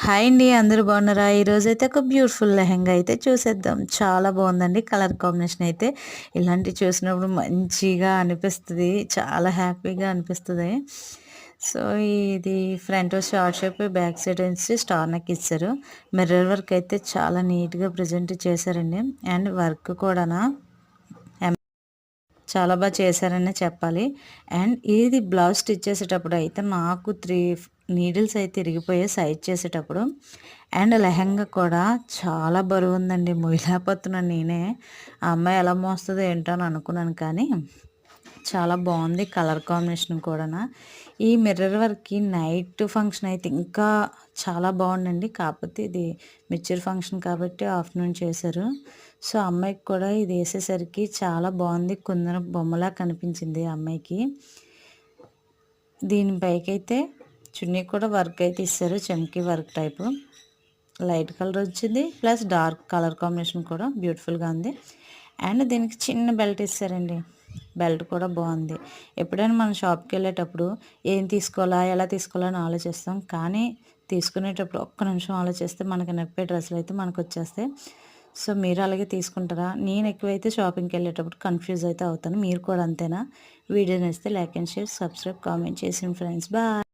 Hi అండి. అందరూ బాగున్నారా? ఈరోజైతే ఒక బ్యూటిఫుల్ లెహెంగా అయితే చూసేద్దాం. చాలా బాగుందండి. కలర్ కాంబినేషన్ అయితే ఇలాంటివి చూసినప్పుడు మంచిగా అనిపిస్తది. చాలా హ్యాపీగా అనిపిస్తది. సో, ఇది front short shape, back side వచ్చి స్టార్ నెక్ ఇచ్చారు. మిర్రర్ వర్క్ అయితే చాలా నీట్‌గా ప్రెజెంట్ చేశారండి. అండ్ వర్క్ కూడానా చాలా చేశారనే చెప్పాలి. అండ్ ఇది బ్లౌజ్ స్టిచ్ చేసేటప్పుడు అయితే నాకు 3 నీడిల్స్ అయితే ఇరిగిపోయాయి సైజ్ చేసేటప్పుడు. అండ్ లెహెంగా కూడా చాలా బరువుందండి. మొయ్యలేకపోతున్నాను నేనే. ఆ అమ్మాయి ఎలా మోస్తదో ఏంటో అని అనుకున్నాను కానీ చాలా బాగుంది కలర్ కాంబినేషన్ కూడానా. ఈ మిర్రర్ వర్క్‌కి నైట్ ఫంక్షన్ అయితే ఇంకా చాలా బాగుండండి. కాకపోతే ఇది మెచ్యూర్ ఫంక్షన్ కాబట్టి ఆఫ్టర్‌నూన్ చేశారు. సో, అమ్మాయికి కూడా ఇది ఏసేసరికి చాలా బాగుంది. కుందన బొమ్మలా కనిపించింది ఆ అమ్మాయికి. దీని పైకైతే చున్నీ కూడా వర్క్ అయితే ఇచ్చారు. చమ్కీ వర్క్ టైపు. లైట్ కలర్ వచ్చింది. ప్లస్ డార్క్ కలర్ కాంబినేషన్ కూడా బ్యూటిఫుల్‌గా ఉంది. అండ్ దీనికి చిన్న బెల్ట్ ఇచ్చారండి. బెల్ట్ కూడా బాగుంది. ఎప్పుడైనా మనం షాప్‌కెళ్ళేటప్పుడు ఏం తీసుకోవాలా? ఎలా తీసుకోవాలా? అని ఆలోచిస్తాం. కానీ తీసుకునేటప్పుడు ఒక్క నిమిషం ఆలోచిస్తే మనకు నప్పే డ్రెస్సులయితే మనకొచ్చేస్తాయి. సో, మీరు అలాగే తీసుకుంటారా? నేను ఎక్కువైతే షాపింగ్‌కెళ్ళేటప్పుడు కన్‌ఫ్యూజ్ అయితే అవుతాను. మీరు కూడా అంతేనా? వీడియో నచ్చితే like and share, subscribe, comment చేసేయండి ఫ్రెండ్స్. బాయ్.